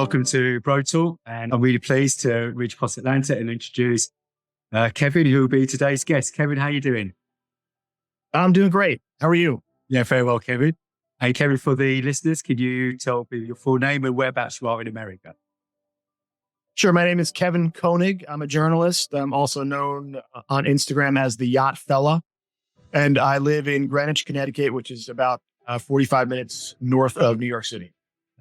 welcome to BroTalk. And I'm really pleased to reach across Atlanta and introduce Kevin, who will be today's guest. Kevin, how are you doing? I'm doing great. How are you? Yeah, very well, Kevin. Hey, Kevin, for the listeners, could you tell me your full name and whereabouts you are in America? Sure. My name is Kevin Koenig. I'm a journalist. I'm also known on Instagram as the Yacht Fella. And I live in Greenwich, Connecticut, which is about 45 minutes north of New York City.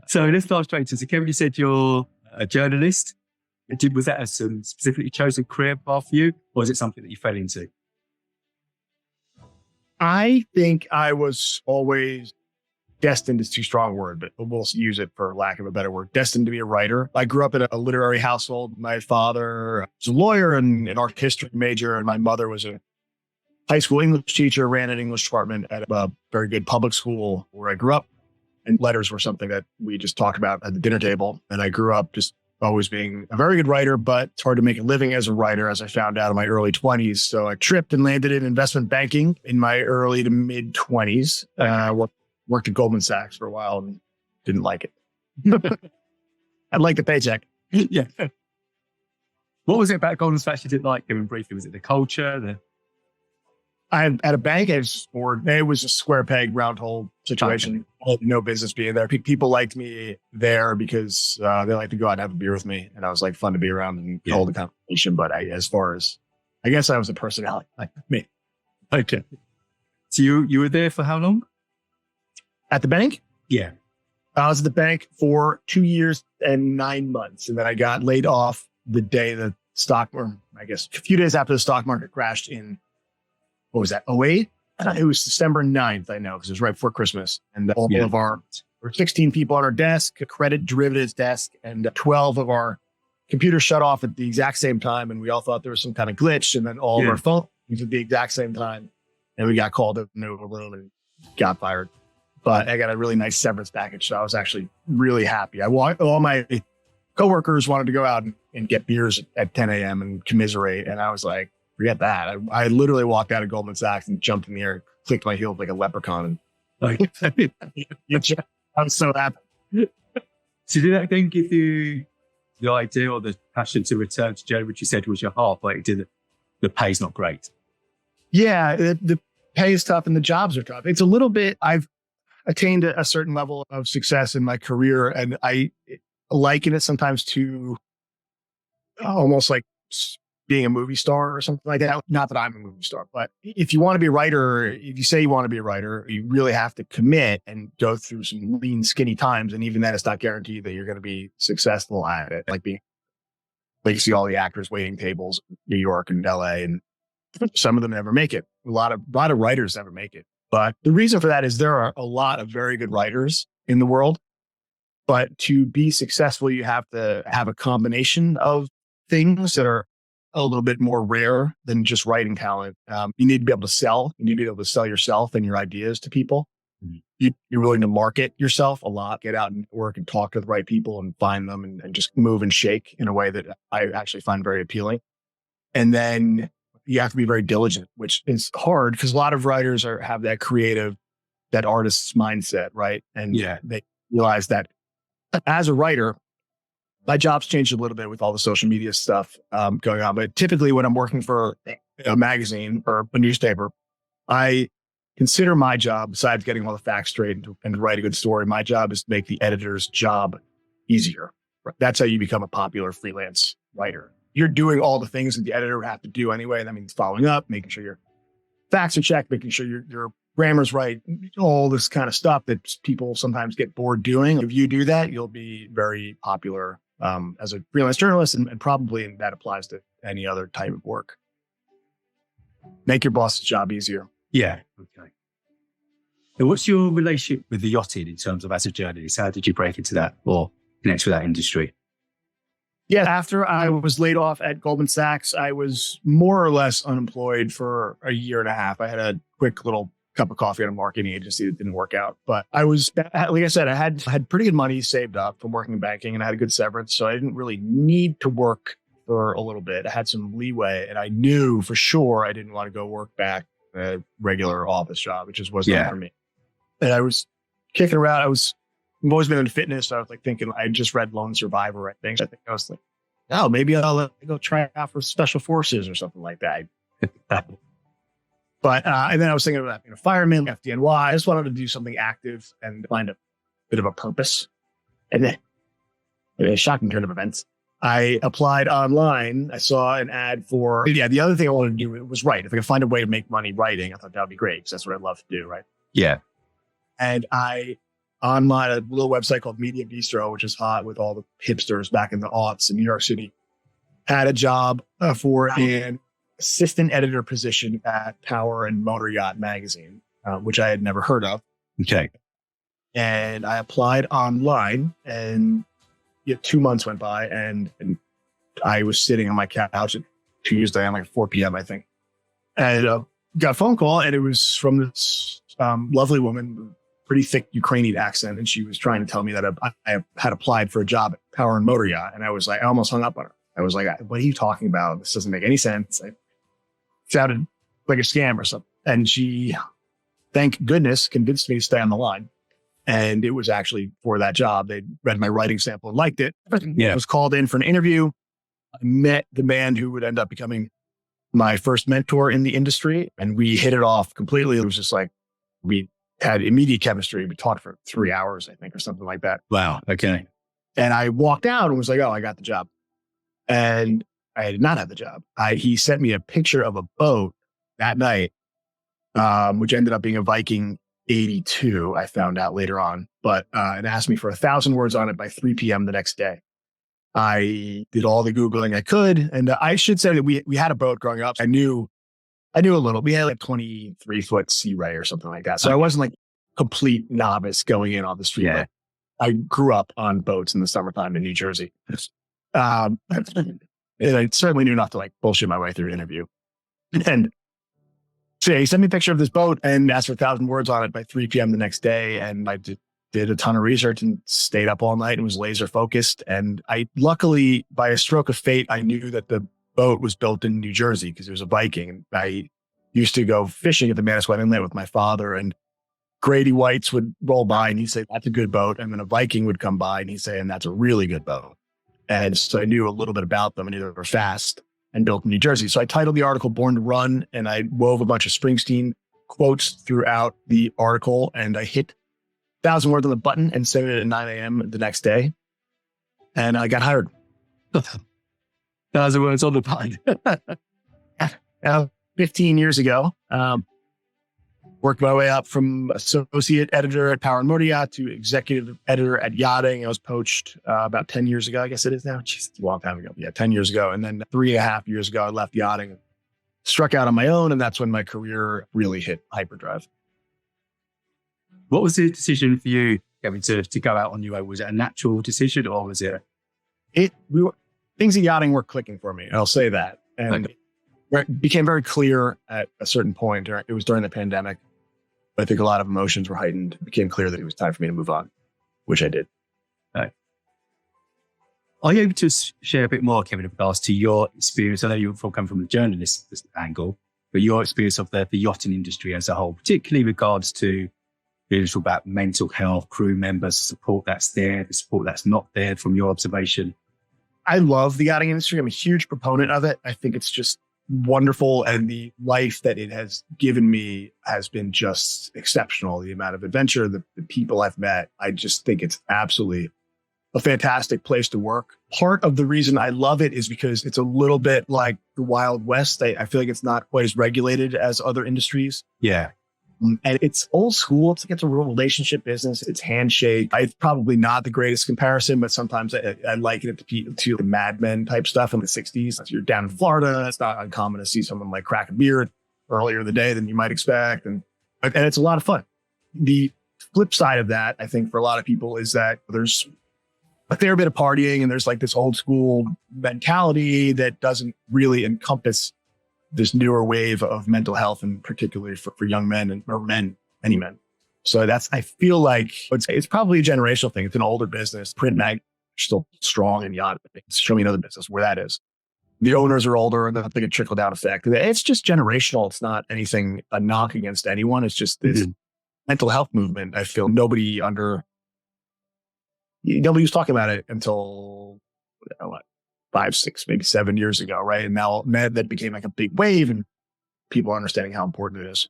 So let's start straight to. So Kevin, you said you're a journalist. Was that a specifically chosen career path for you, or is it something that you fell into? I think I was always destined is too strong a word, but we'll use it for lack of a better word. Destined to be a writer. I grew up in a literary household. My father was a lawyer and an art history major, and my mother was a high school English teacher, ran an English department at a very good public school where I grew up. And letters were something that we just talked about at the dinner table. And I grew up just always being a very good writer, but it's hard to make a living as a writer, as I found out in my early 20s. So I tripped and landed in investment banking in my early to mid 20s. Worked at Goldman Sachs for a while and didn't like it. I'd like the paycheck. Yeah. What was it about Goldman Sachs you didn't like, Kevin, briefly? Was it the culture? At a bank, it was a square peg, round hole situation. I had no business being there. People liked me there because they like to go out and have a beer with me. And I was like fun to be around and hold a conversation. But I guess I was a personality like me. Okay. So you were there for how long? At the bank? Yeah. I was at the bank for 2 years and 9 months. And then I got laid off the day the a few days after the stock market crashed in, what was that, 2008? It was December 9th, I know, because it was right before Christmas. And there were 16 people on our desk, a credit derivatives desk, and 12 of our computers shut off at the exact same time. And we all thought there was some kind of glitch. And then all of our phones at the exact same time. And we got called into a room and got fired. But I got a really nice severance package. So I was actually really happy. All my coworkers wanted to go out and get beers at 10 a.m. and commiserate. And I was like, forget that. I literally walked out of Goldman Sachs and jumped in the air, clicked my heels like a leprechaun. And I was so happy. So did that then give you the idea or the passion to return to Germany, which you said was your heart, but the pay's not great? Yeah, the pay is tough and the jobs are tough. It's a little bit, I've attained a certain level of success in my career, and I liken it sometimes to almost like being a movie star or something like that. Not that I'm a movie star, but if you want to be a writer, if you say you want to be a writer, you really have to commit and go through some lean, skinny times. And even then, it's not guaranteed that you're going to be successful at it. Like you see all the actors waiting tables in New York and LA, and some of them never make it. A lot of writers never make it. But the reason for that is there are a lot of very good writers in the world. But to be successful, you have to have a combination of things that are a little bit more rare than just writing talent. You need to be able to sell. You need to be able to sell yourself and your ideas to people. Mm-hmm. You're willing to market yourself a lot, get out and work and talk to the right people and find them and just move and shake in a way that I actually find very appealing. And then you have to be very diligent, which is hard because a lot of writers have that artist's mindset, right? And they realize that as a writer, my job's changed a little bit with all the social media stuff going on. But typically when I'm working for a magazine or a newspaper, I consider my job, besides getting all the facts straight and write a good story, my job is to make the editor's job easier. Right? That's how you become a popular freelance writer. You're doing all the things that the editor would have to do anyway. That means following up, making sure your facts are checked, making sure your grammar's right, all this kind of stuff that people sometimes get bored doing. If you do that, you'll be very popular as a freelance journalist, and probably that applies to any other type of work. Make your boss's job easier. Yeah. Okay. And what's your relationship with the yachting in terms of as a journalist? How did you break into that or connect with that industry? Yeah, after I was laid off at Goldman Sachs, I was more or less unemployed for a year and a half. I had a quick little cup of coffee at a marketing agency that didn't work out. But I was, like I said, I had pretty good money saved up from working in banking and I had a good severance. So I didn't really need to work for a little bit. I had some leeway and I knew for sure I didn't want to go work back a regular office job. It just wasn't for me. And I was kicking around. I was I've always been into fitness. So I was like thinking, I just read Lone Survivor, I think. I was like, oh, maybe I'll go try out for special forces or something like that. But, and then I was thinking about being a fireman, FDNY. I just wanted to do something active and find a bit of a purpose. And then, a shocking turn of events, I applied online. I saw an ad for, the other thing I wanted to do was write. If I could find a way to make money writing, I thought that would be great because that's what I love to do, right? Yeah. And online, a little website called Media Bistro, which is hot with all the hipsters back in the aughts in New York City, had a job for an assistant editor position at Power and Motor Yacht magazine, which I had never heard of. Okay. And I applied online, and 2 months went by, and I was sitting on my couch at Tuesday, like 4 p.m., I think. And got a phone call, and it was from this lovely woman, pretty thick Ukrainian accent. And she was trying to tell me that I had applied for a job at Power and Motor Yacht. And I was like, I almost hung up on her. I was like, what are you talking about? This doesn't make any sense. It sounded like a scam or something. And she, thank goodness, convinced me to stay on the line. And it was actually for that job. They read my writing sample and liked it. Yeah. I was called in for an interview. I met the man who would end up becoming my first mentor in the industry. And we hit it off completely. It was just like, we had immediate chemistry. We talked for 3 hours, I think, or something like that. Wow. Okay. And I walked out and was like, oh, I got the job. And I did not have the job. He sent me a picture of a boat that night, which ended up being a Viking 82, I found out later on. But it asked me for 1,000 words on it by 3 p.m. the next day. I did all the Googling I could. And I should say that we had a boat growing up. I knew a little. We had like 23-foot Sea Ray or something like that. So I wasn't like complete novice going in on the street. Yeah. I grew up on boats in the summertime in New Jersey. And I certainly knew not to like bullshit my way through an interview. And so he sent me a picture of this boat and asked for 1,000 words on it by 3 p.m. the next day. And I did a ton of research and stayed up all night and was laser focused. And I luckily, by a stroke of fate, I knew that the boat was built in New Jersey because it was a Viking. And I used to go fishing at the Manasquan Inlet with my father, and Grady Whites would roll by and he'd say, that's a good boat. And then a Viking would come by and he'd say, and that's a really good boat. And so I knew a little bit about them, and they were fast and built in New Jersey. So I titled the article Born to Run, and I wove a bunch of Springsteen quotes throughout the article, and I hit 1,000 words on the button and sent it at 9 a.m. the next day. And I got hired. 1,000 words on the button. 15 years ago, worked my way up from associate editor at Power and Motor Yacht to executive editor at Yachting. I was poached about 10 years ago. I guess it is now. Jeez, it's a long time ago. Yeah, 10 years ago. And then 3.5 years ago, I left Yachting and struck out on my own. And that's when my career really hit hyperdrive. What was the decision for you, Kevin, to go out on your own? Was it a natural decision, or was it? Things at Yachting were clicking for me. I'll say that. And it became very clear at a certain point. It was during the pandemic. I think a lot of emotions were heightened. It became clear that it was time for me to move on, which I did. Right. Are you able to share a bit more, Kevin, in regards to your experience? I know you've come from a journalist angle, but your experience of the yachting industry as a whole, particularly in regards to being about mental health, crew members, support that's there, the support that's not there from your observation. I love the yachting industry. I'm a huge proponent of it. I think it's just wonderful. And the life that it has given me has been just exceptional. The amount of adventure, the people I've met, I just think it's absolutely a fantastic place to work. Part of the reason I love it is because it's a little bit like the Wild West. I feel like it's not quite as regulated as other industries. Yeah. And it's old school. It's a real relationship business. It's handshake. It's probably not the greatest comparison, but sometimes I liken it to the Mad Men type stuff in the 60s. You're down in Florida. It's not uncommon to see someone like crack a beer earlier in the day than you might expect. And it's a lot of fun. The flip side of that, I think, for a lot of people is that there's a fair bit of partying, and there's like this old school mentality that doesn't really encompass this newer wave of mental health, and particularly for young men or men, any men. So I feel like it's probably a generational thing. It's an older business. Print mag still strong in yacht. Show me another business where that is. The owners are older, and I think a trickle down effect. It's just generational. It's not anything, a knock against anyone. It's just this mental health movement. I feel nobody under nobody was talking about it until what, 5, 6, maybe 7 years ago, right? And now that became like a big wave, and people are understanding how important it is.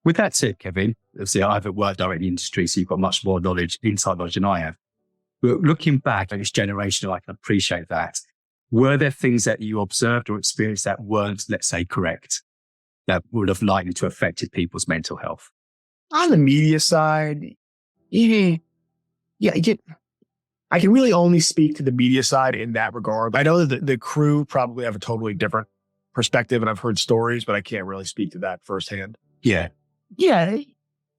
With that said, Kevin, obviously I haven't worked directly in the industry, so you've got much more inside knowledge than I have. But looking back at this generation, I can appreciate that. Were there things that you observed or experienced that weren't, let's say, correct, that would have likely to have affected people's mental health? On the media side, yeah, I can really only speak to the media side in that regard. I know that the crew probably have a totally different perspective, and I've heard stories, but I can't really speak to that firsthand. Yeah. Yeah.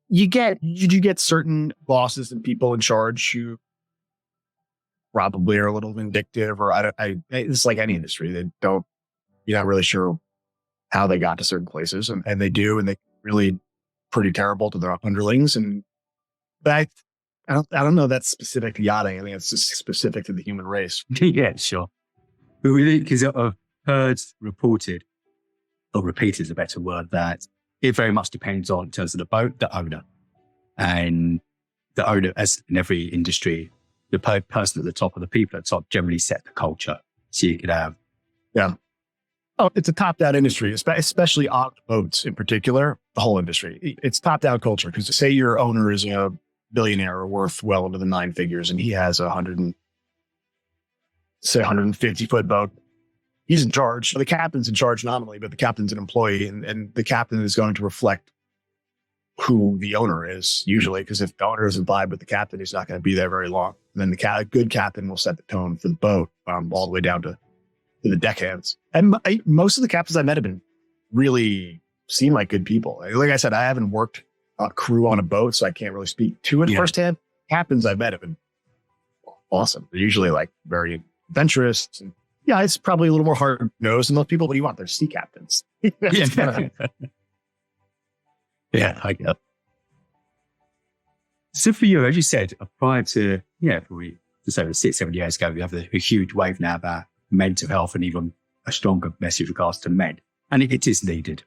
You get certain bosses and people in charge who probably are a little vindictive, or it's like any industry. You're not really sure how they got to certain places, and they do, and they really pretty terrible to their underlings. But I don't know that's specific to yachting. I think it's just specific to the human race. Yeah, sure. But really, because I've heard reported, or repeated is a better word, that it very much depends on, in terms of the boat, the owner. And the owner, as in every industry, the person at the top or the people at the top generally set the culture. So you could have... Yeah. Oh, it's a top-down industry, especially on boats in particular, the whole industry. It's top-down culture, because say your owner is a billionaire or worth well into the 9 figures, and he has a 150-foot boat. He's in charge. The captain's in charge nominally, but the captain's an employee, and the captain is going to reflect who the owner is usually, because if the owner doesn't vibe with the captain, he's not going to be there very long. And then the good captain will set the tone for the boat, all the way down to the deckhands. And most of the captains I met have been really seem like good people. Like I said, I haven't worked a crew on a boat, so I can't really speak to it firsthand. Captains I've met have been awesome. They're usually like very adventurous, and yeah, it's probably a little more hard nosed than most people. What do you want? They're sea captains. Yeah. Yeah, I get it. So for you, as you said, prior to, probably just over 6-7 years ago, we have a huge wave now about mental health, and even a stronger message with regards to men. And it is needed.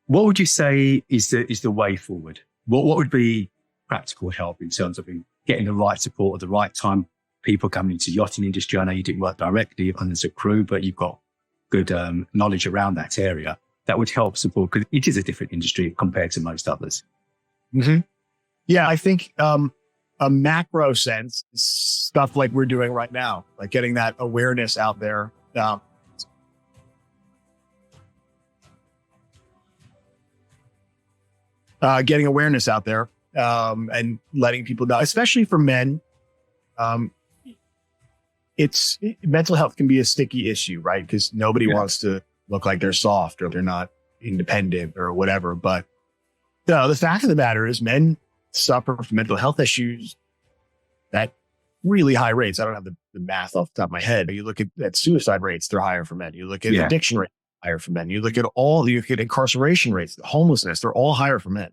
What would you say is the way forward? What would be practical help in terms of getting the right support at the right time? People coming into the yachting industry. I know you didn't work directly as a crew, but you've got good knowledge around that area that would help support, because it is a different industry compared to most others. Mm-hmm. Yeah, I think a macro sense, stuff like we're doing right now, like getting that awareness out there. Getting awareness out there and letting people know, especially for men. Mental health can be a sticky issue, right? Because nobody wants to look like they're soft or they're not independent or whatever. But the fact of the matter is, men suffer from mental health issues at really high rates. I don't have the math off the top of my head, but you look at suicide rates, they're higher for men. You look at addiction rates, higher for men. You look at incarceration rates, homelessness, they're all higher for men.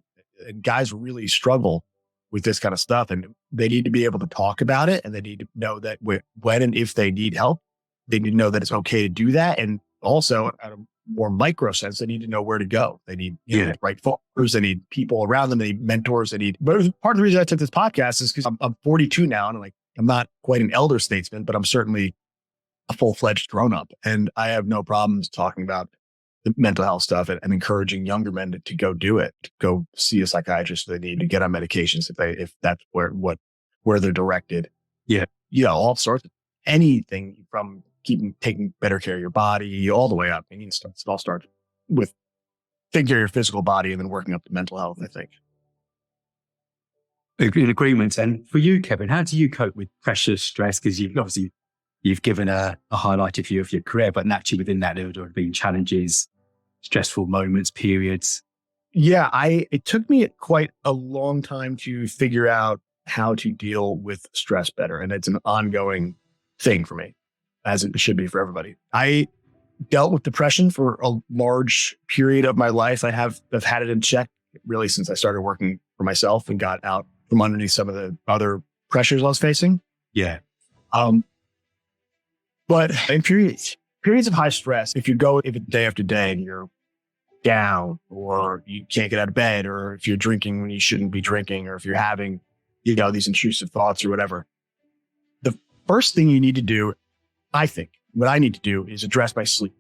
And guys really struggle with this kind of stuff, and they need to be able to talk about it, and they need to know that when and if they need help, they need to know that it's okay to do that. And also, at a more micro sense, they need to know where to go. They need right followers. They need people around them. They need mentors. But part of the reason I took this podcast is because I'm 42 now, and I'm not quite an elder statesman, but I'm certainly a full-fledged grown-up, and I have no problems talking about the mental health stuff and encouraging younger men to go do it, to go see a psychiatrist if they need, to get on medications if that's where they're directed. Yeah, all sorts of anything from taking better care of your body all the way up. It all starts with taking care of your physical body and then working up to mental health, I think. In agreement. And for you, Kevin, how do you cope with pressure, stress? Because you've given a highlighted view of your career, but naturally within that, there would have been challenges, stressful moments, periods. Yeah, it took me quite a long time to figure out how to deal with stress better. And it's an ongoing thing for me, as it should be for everybody. I dealt with depression for a large period of my life. I've had it in check really since I started working for myself and got out from underneath some of the other pressures I was facing. Yeah. But in periods of high stress, if it's day after day and you're down, or you can't get out of bed, or if you're drinking when you shouldn't be drinking, or if you're having these intrusive thoughts or whatever. The first thing you need to do, I think, what I need to do is address my sleep.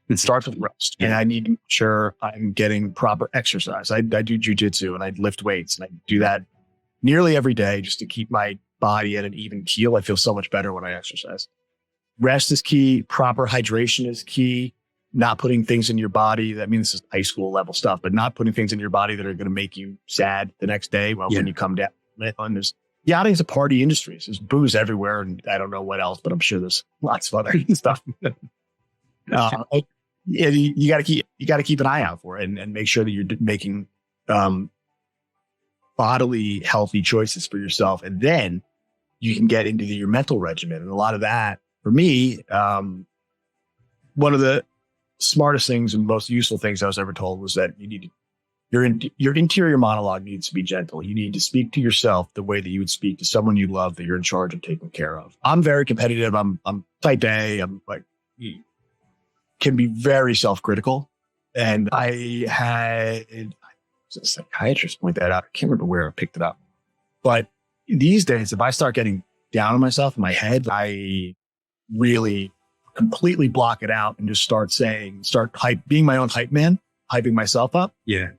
It starts with rest. And I need to make sure I'm getting proper exercise. I do jujitsu and I lift weights, and I do that nearly every day just to keep my body at an even keel. I feel so much better when I exercise. Rest is key. Proper hydration is key. Not putting things in your body. I mean, this is high school level stuff, but not putting things in your body that are going to make you sad the next day. Well, when you come down, yachting is a party industry. So there's booze everywhere, and I don't know what else, but I'm sure there's lots of other stuff. You got to keep an eye out for it and make sure that you're making bodily healthy choices for yourself, and then you can get into your mental regimen. And a lot of that, for me, one of the smartest things and most useful things I was ever told was that your interior monologue needs to be gentle. You need to speak to yourself the way that you would speak to someone you love that you're in charge of taking care of. I'm very competitive. I'm type A. I'm like, can be very self-critical. And I had a psychiatrist point that out. I can't remember where I picked it up. But these days, if I start getting down on myself in my head, I really completely block it out and just start being my own hype man, hyping myself up. Yeah.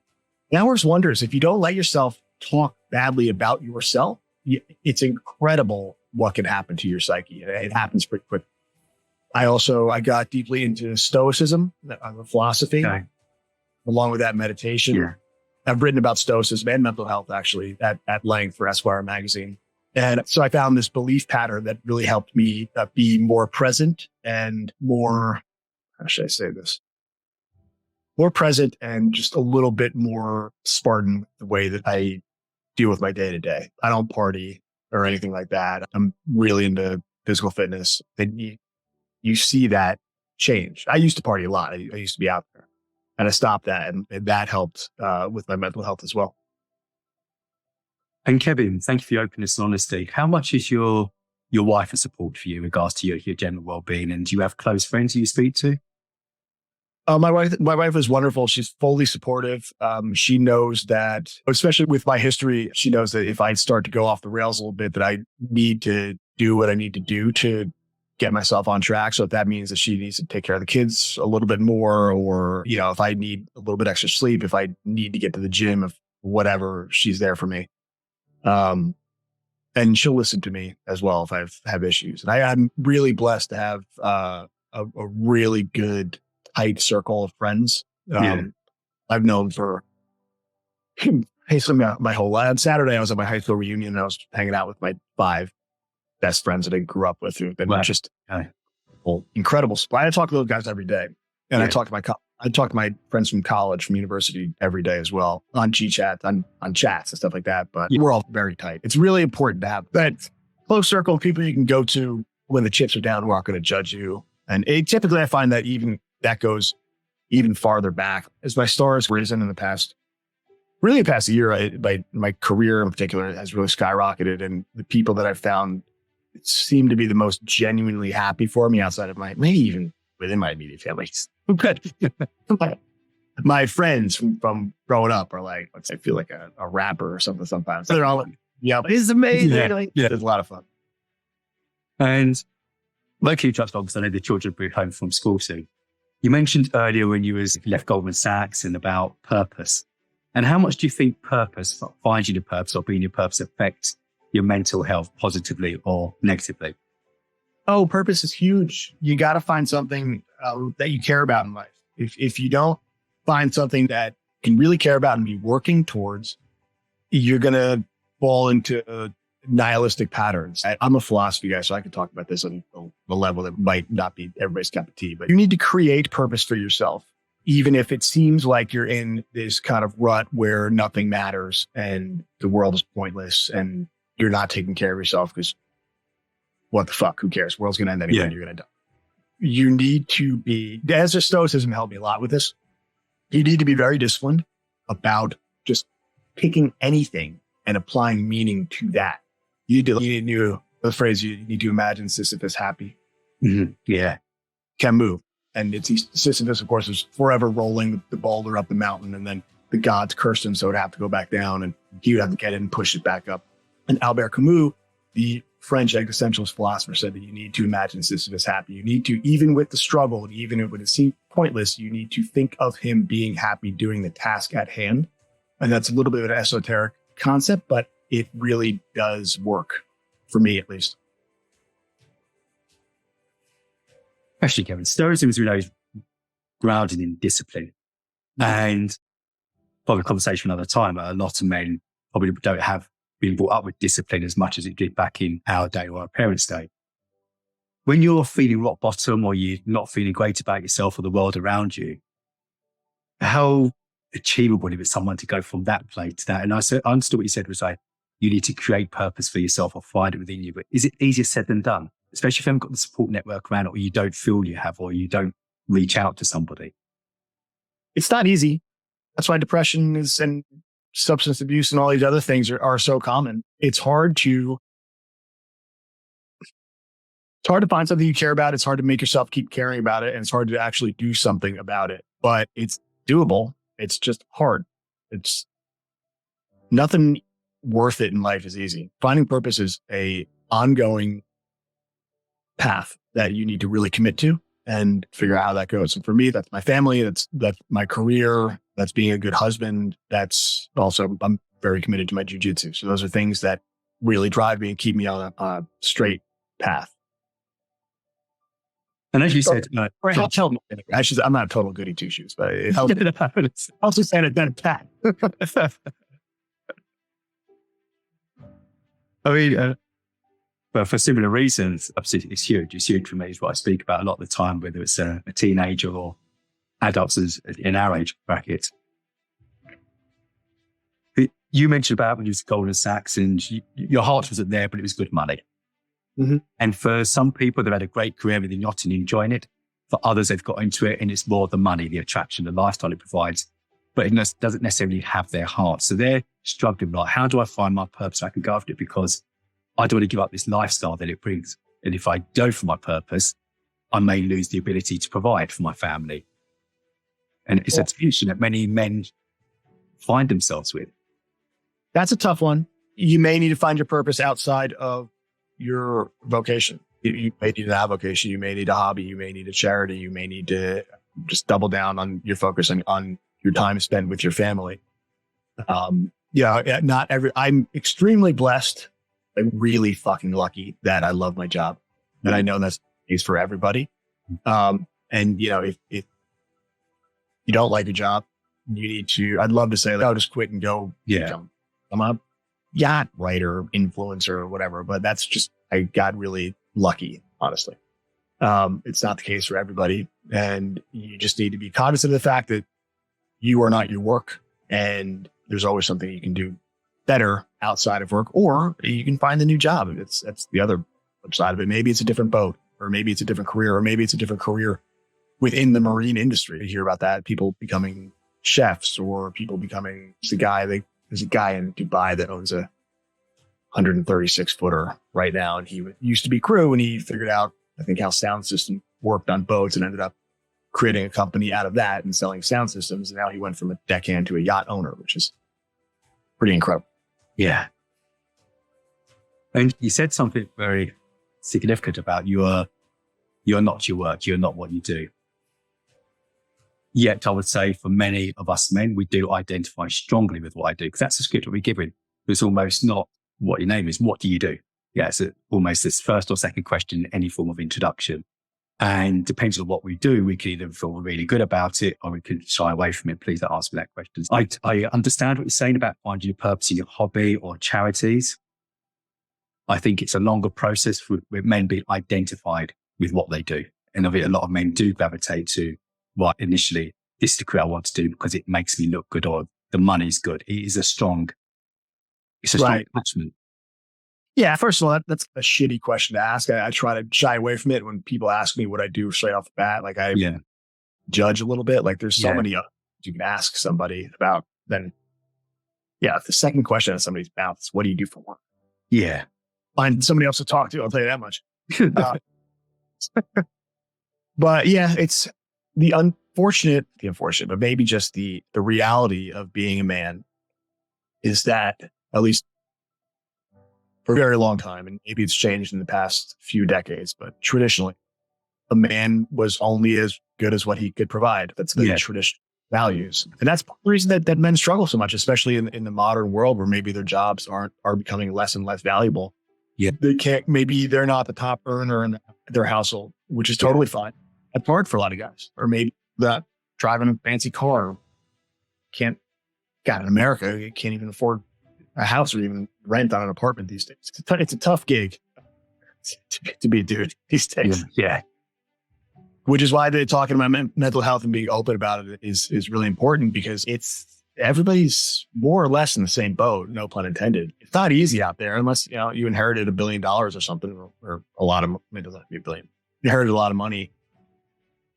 And I always wonders, if you don't let yourself talk badly about yourself, it's incredible what can happen to your psyche. It happens pretty quick. I got deeply into Stoicism, a philosophy, along with that meditation. Yeah. I've written about Stoicism and mental health, actually, at length for Esquire magazine. And so I found this belief pattern that really helped me be more present and more, how should I say this? More present and just a little bit more Spartan with the way that I deal with my day to day. I don't party or anything like that. I'm really into physical fitness. And you see that change. I used to party a lot. I used to be out there, and I stopped that, and that helped with my mental health as well. And Kevin, thank you for your openness and honesty. How much is your wife a support for you in regards to your general well-being? And do you have close friends who you speak to? My wife is wonderful. She's fully supportive. She knows that, especially with my history, she knows that if I start to go off the rails a little bit, that I need to do what I need to do to get myself on track. So if that means that she needs to take care of the kids a little bit more, or, if I need a little bit extra sleep, if I need to get to the gym, if whatever, she's there for me. And she'll listen to me as well if I have issues. And I'm really blessed to have a really good, tight circle of friends. I've known for basically my whole life. On Saturday, I was at my high school reunion, and I was hanging out with my 5 best friends that I grew up with, who've been just incredible. I talk to those guys every day. And I talk to my friends from college, from university every day as well, on G-Chat, on chats and stuff like that. But we're all very tight. It's really important to have that close circle of people you can go to when the chips are down, who aren't going to judge you. And typically I find that that goes even farther back. As my stars risen in the past year, my career in particular has really skyrocketed. And the people that I've found seem to be the most genuinely happy for me outside of maybe even within my immediate family. My friends from growing up are like, I feel like a rapper or something sometimes. They're all like, it's amazing. It's a lot of fun. And like you touched on, because I know the children will be home from school soon. You mentioned earlier when you left Goldman Sachs and about purpose. And how much do you think purpose, finding your purpose or being your purpose, affects your mental health positively or negatively? Oh, purpose is huge. You got to find something that you care about in life. If you don't find something that you can really care about and be working towards, you're going to fall into nihilistic patterns. I'm a philosophy guy, so I can talk about this on a level that might not be everybody's cup of tea, but you need to create purpose for yourself, even if it seems like you're in this kind of rut where nothing matters and the world is pointless and you're not taking care of yourself, because what the fuck, who cares? The world's going to end anyway. And you're going to die. You need to be, as a Stoicism helped me a lot with this, you need to be very disciplined about just picking anything and applying meaning to that. You need the phrase, you need to imagine Sisyphus happy. Mm-hmm. Yeah. Can move. And Sisyphus, of course, is forever rolling the boulder up the mountain, and then the gods cursed him, so it would have to go back down, and he would have to get it and push it back up. And Albert Camus, the French existentialist philosopher, said that you need to imagine Sisyphus happy. You need to, even with the struggle, even when it seems pointless, you need to think of him being happy doing the task at hand. And that's a little bit of an esoteric concept, but it really does work for me, at least. Actually, Kevin, Stoicism is really grounded in discipline. And probably a conversation another time, a lot of men probably don't have been brought up with discipline as much as it did back in our day or our parents' day. When you're feeling rock bottom or you're not feeling great about yourself or the world around you, how achievable is it someone to go from that place to that? And I understood what you said was like, you need to create purpose for yourself or find it within you. But is it easier said than done? Especially if you haven't got the support network around it, or you don't feel you have, or you don't reach out to somebody. It's not easy. That's why depression and substance abuse and all these other things are so common. It's hard to find something you care about. It's hard to make yourself keep caring about it. And it's hard to actually do something about it, but it's doable. It's just hard. It's nothing worth it in life is easy. Finding purpose is a ongoing path that you need to really commit to and figure out how that goes. And for me, that's my family. That's my career. That's being a good husband. That's also, I'm very committed to my jujitsu. So those are things that really drive me and keep me on a straight path. And as you said, I'm not a total goody two shoes, but it helps. Also saying it then pat. I mean, but for similar reasons, obviously it's huge. It's huge for me. It's what I speak about a lot of the time, whether it's a teenager or adults in our age bracket. You mentioned about when you was at Goldman Sachs and your heart wasn't there, but it was good money. Mm-hmm. And for some people, they've had a great career within yachting, enjoying it. For others, they've got into it and it's more the money, the attraction, the lifestyle it provides, but it doesn't necessarily have their heart. So they're struggling, like, how do I find my purpose? I can go after it because I don't want to give up this lifestyle that it brings. And if I go for my purpose, I may lose the ability to provide for my family. And it's a tension that many men find themselves with. That's a tough one. You may need to find your purpose outside of your vocation. You may need an avocation. You may need a hobby. You may need a charity. You may need to just double down on your focus on your time spent with your family. I'm extremely blessed. I'm really fucking lucky that I love my job. And I know that's the case for everybody. And if you don't like a job, you need to, I'd love to say, just quit and go. Yeah. I'm a yacht writer, influencer, or whatever, but that's just, I got really lucky, honestly. It's not the case for everybody. And you just need to be cognizant of the fact that you are not your work. And there's always something you can do better outside of work, or you can find a new job. That's the other flip side of it. Maybe it's a different boat, or maybe it's a different career, or maybe it's a different career within the marine industry. You hear about that. People becoming chefs, or people becoming, there's a guy in Dubai that owns a 136 footer right now. And he used to be crew, and he figured out, I think, how sound system worked on boats and ended up creating a company out of that and selling sound systems. And now he went from a deckhand to a yacht owner, which is pretty incredible. Yeah. And you said something very significant about you're not your work. You're not what you do. Yet I would say for many of us men, we do identify strongly with what I do, because that's the script that we're given. It's almost not what your name is. What do you do? Yeah. It's almost this first or second question in any form of introduction. And depending on what we do, we can either feel really good about it or we can shy away from it. Please don't ask me that question. I understand what you're saying about finding your purpose in your hobby or charities. I think it's a longer process with men being identified with what they do. And I think a lot of men do gravitate to, right, initially, this is the career I want to do because it makes me look good or the money's good. It's a strong attachment. Yeah, first of all, that's a shitty question to ask. I try to shy away from it when people ask me what I do straight off the bat. Like I judge a little bit. Like there's so many you can ask somebody about. Then, the second question in somebody's mouth is, what do you do for work? Yeah. Find somebody else to talk to. I'll tell you that much. But it's the unfortunate, but maybe just the reality of being a man is that, at least for a very long time, and maybe it's changed in the past few decades, but traditionally, a man was only as good as what he could provide. That's the traditional values. And that's the reason that men struggle so much, especially in the modern world where maybe their jobs are becoming less and less valuable. Yeah. Maybe they're not the top earner in their household, which is totally fine. That's hard for a lot of guys. Or maybe that driving a fancy car in America, you can't even afford a house or even rent on an apartment these days. It's a tough gig to be a dude these days. Yeah. Which is why they're talking about mental health and being open about it is really important, because everybody's more or less in the same boat. No pun intended. It's not easy out there unless, you inherited $1 billion or something, or a lot of, it doesn't have to be $1 billion. You inherited a lot of money.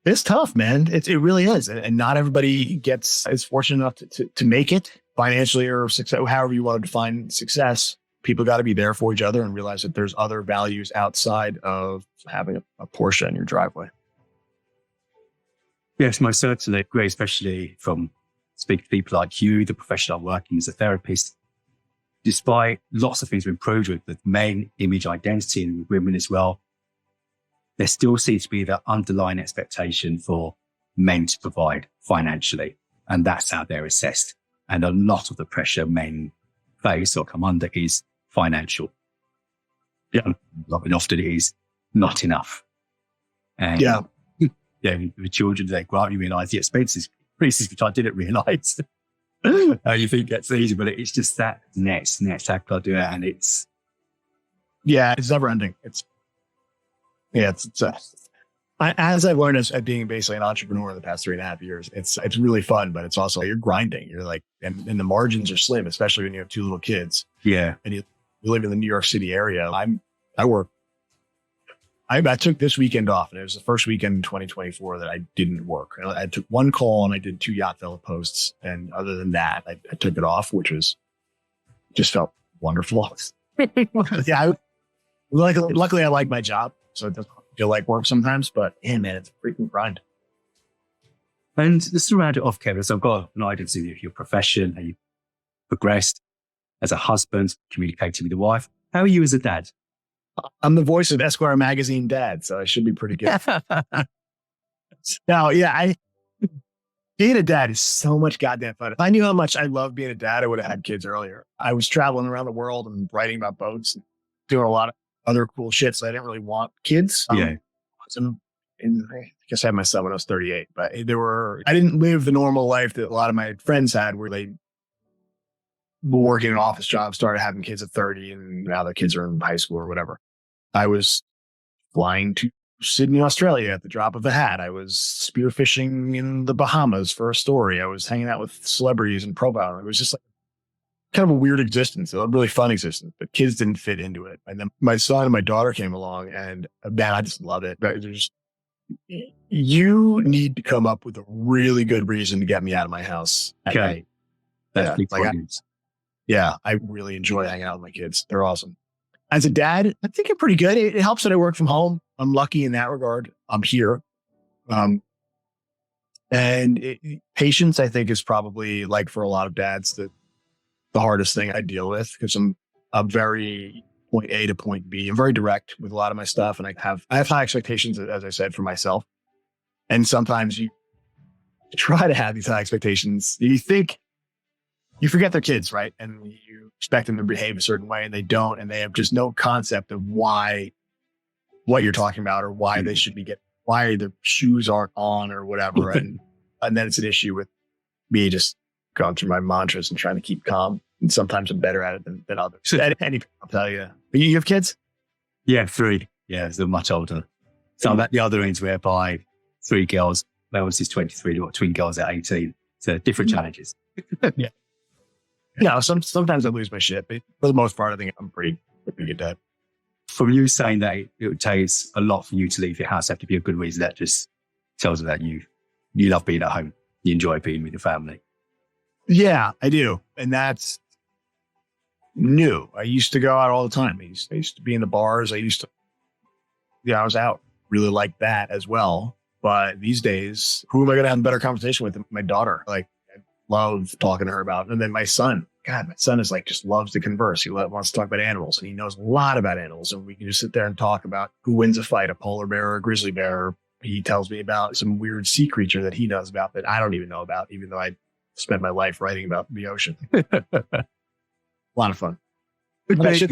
It's tough, man. It really is. And not everybody is fortunate enough to make it financially or success, however you want to define success. People got to be there for each other and realize that there's other values outside of having a Porsche in your driveway. Yes, most certainly. Great, especially from speaking to people like you, the professional I'm working as a therapist. Despite lots of things we've improved with main image identity and with women as well, there still seems to be that underlying expectation for men to provide financially. And that's how they're assessed. And a lot of the pressure men face or come under is financial. Yeah. And often it is not enough. And with children, they grow up, you realize the expenses increases, which I didn't realize. You think it gets easy, but it's just that next, how can I do it? And it's never ending. As I've learned as being basically an entrepreneur in the past 3.5 years, it's really fun, but it's also, you're grinding. You're like, and the margins are slim, especially when you have 2 little kids. Yeah. And you live in the New York City area. I took this weekend off, and it was the first weekend in 2024 that I didn't work. I took 1 call and I did 2 YachtFella posts. And other than that, I took it off, which just felt wonderful. Luckily I like my job, so it doesn't feel like work sometimes, but man, it's a freaking grind. And just to round it off, Kevin, so I've got an idea of your profession, how you progressed as a husband, communicating with your wife. How are you as a dad? I'm the voice of Esquire magazine dad, so I should be pretty good. Now, being a dad is so much goddamn fun. If I knew how much I love being a dad, I would have had kids earlier. I was traveling around the world and writing about boats and doing a lot of other cool shit, so I didn't really want kids. I guess I had my son when I was 38, but I didn't live the normal life that a lot of my friends had, where they were working an office job, started having kids at 30, and now their kids are in high school or whatever. I was flying to Sydney, Australia at the drop of a hat. I was spearfishing in the Bahamas for a story. I was hanging out with celebrities and profiling. It was just like kind of a weird existence, a really fun existence, but kids didn't fit into it. And then my son and my daughter came along, and man, I just love it. You need to come up with a really good reason to get me out of my house at night. That's I really enjoy hanging out with my kids. They're awesome. As a dad, I think I'm pretty good. It helps that I work from home. I'm lucky in that regard. I'm here. Patience, I think, is probably, like for a lot of dads, the hardest thing I deal with, because I'm very point A to point B. I'm very direct with a lot of my stuff, and I have high expectations, as I said, for myself. And sometimes you try to have these high expectations. You think you forget they're kids, right? And you expect them to behave a certain way, and they don't, and they have just no concept of what you're talking about, or why they should be why their shoes aren't on or whatever. And then it's an issue with me just going through my mantras and trying to keep calm. And sometimes I'm better at it than others. I'll tell you. But you have kids? Yeah, 3. Yeah, they're much older. So I'm at the other end, whereby 3 girls. My oldest is 23. I've got twin girls at 18. So different challenges. Yeah. No, sometimes I lose my shit, but for the most part, I think I'm pretty good dad. From you saying that it takes a lot for you to leave your house, have to be a good reason, that just tells me that you love being at home. You enjoy being with your family. Yeah, I do. And that's new. I used to go out all the time. I used to be in the bars. I was out. Really like that as well. But these days, who am I going to have a better conversation with? My daughter. Like, I love talking to her about it. And then my son. God, my son is like, just loves to converse. He wants to talk about animals, and he knows a lot about animals. And we can just sit there and talk about who wins a fight, a polar bear or a grizzly bear. He tells me about some weird sea creature that he knows about that I don't even know about, even though I spent my life writing about the ocean. A lot of fun. But as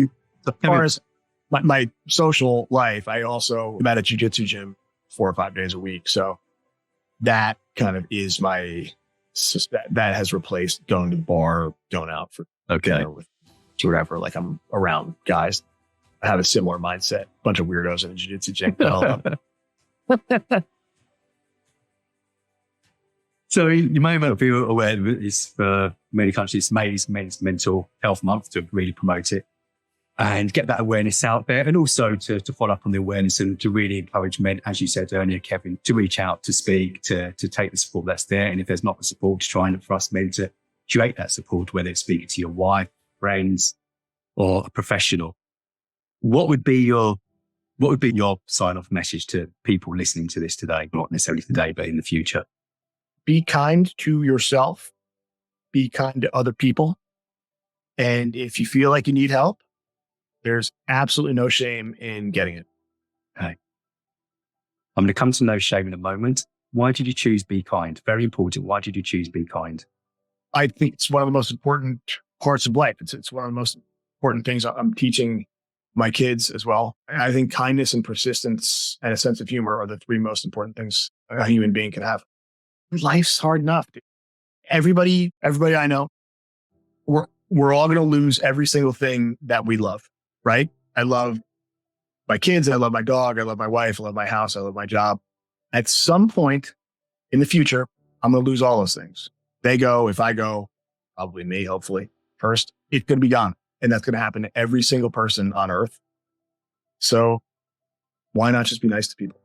far as my social life, I also am at a jiu-jitsu gym 4 or 5 days a week. So that kind of is that has replaced going to the bar, going out for dinner with whatever. Like, I'm around guys. I have a similar mindset. Bunch of weirdos in a jiu-jitsu gym. So you may not be aware that it's for many countries, May's Mental Health Month, to really promote it and get that awareness out there, and also to follow up on the awareness and to really encourage men, as you said earlier, Kevin, to reach out, to speak, to take the support that's there. And if there's not the support, to try and for us men to create that support, whether it's speaking to your wife, friends, or a professional. What would be your sign-off message to people listening to this today? Not necessarily today, but in the future. Be kind to yourself. Be kind to other people. And if you feel like you need help, there's absolutely no shame in getting it. Okay. I'm going to come to no shame in a moment. Why did you choose Be Kind? Very important. Why did you choose Be Kind? I think it's one of the most important parts of life. It's one of the most important things I'm teaching my kids as well. I think kindness and persistence and a sense of humor are the 3 most important things a human being can have. Life's hard enough, dude. Everybody I know, we're all going to lose every single thing that we love, right? I love my kids. I love my dog. I love my wife. I love my house. I love my job. At some point in the future, I'm going to lose all those things. They go, if I go, probably me, hopefully first, it's going to be gone. And that's going to happen to every single person on earth. So why not just be nice to people?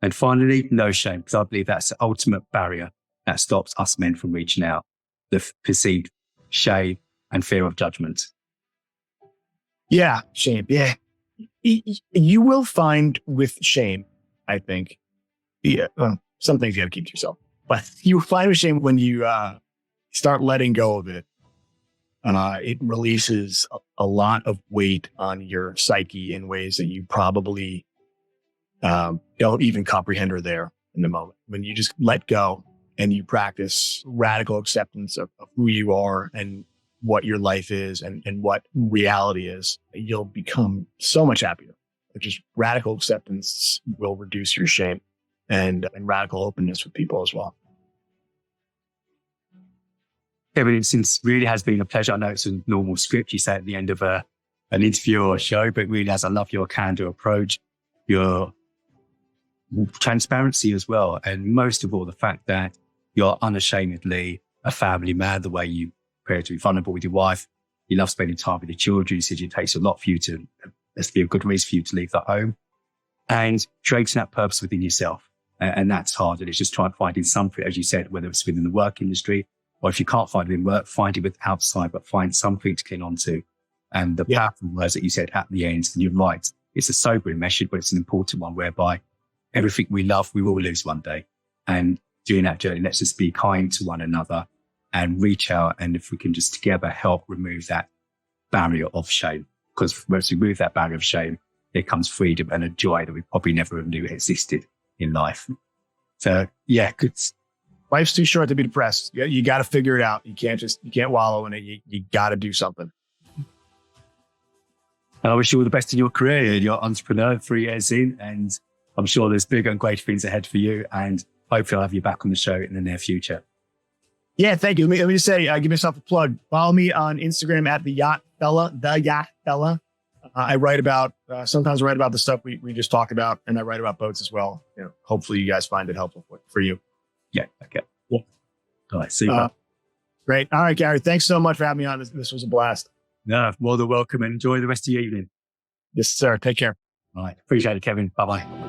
And finally, no shame, because I believe that's the ultimate barrier that stops us men from reaching out, the perceived shame and fear of judgment. Yeah, shame. Yeah. You will find with shame, I think, some things you got to keep to yourself, but you find with shame when you start letting go of it. It releases a lot of weight on your psyche in ways that you probably don't even comprehend are there in the moment. When you just let go and you practice radical acceptance of who you are and what your life is and what reality is, you'll become so much happier. Just radical acceptance will reduce your shame and radical openness with people as well. Kevin, since really has been a pleasure. I know it's a normal script you say at the end of an interview or a show, but really has, I love your candor approach, your transparency as well. And most of all, the fact that you're unashamedly a family man, the way you prepare to be vulnerable with your wife. You love spending time with your children. You said it takes a lot for you to, let's be a good reason for you to leave that home, and creating that purpose within yourself. And that's hard. And it's just trying to find in something, as you said, whether it's within the work industry, or if you can't find it in work, find it with outside, but find something to cling on to. And the powerful words that you said at the end, and you're right, it's a sobering message, but it's an important one whereby everything we love, we will lose one day. And during that journey, let's just be kind to one another and reach out. And if we can just together help remove that barrier of shame, because once we remove that barrier of shame, there comes freedom and a joy that we probably never knew existed in life. So yeah, good. Life's too short to be depressed. You got to figure it out. You can't wallow in it. You got to do something. And I wish you all the best in your career. You're an entrepreneur 3 years in, and I'm sure there's bigger and greater things ahead for you. And hopefully I'll have you back on the show in the near future. Yeah, thank you. Let me just say, give myself a plug. Follow me on Instagram at the YachtFella. I write about, sometimes I write about the stuff we just talked about, and I write about boats as well. Hopefully you guys find it helpful for you. Yeah. Okay. Yeah. All right. Super. Great. All right, Gary. Thanks so much for having me on. This was a blast. No, more than welcome, and enjoy the rest of your evening. Yes, sir. Take care. All right. Appreciate it, Kevin. Bye-bye.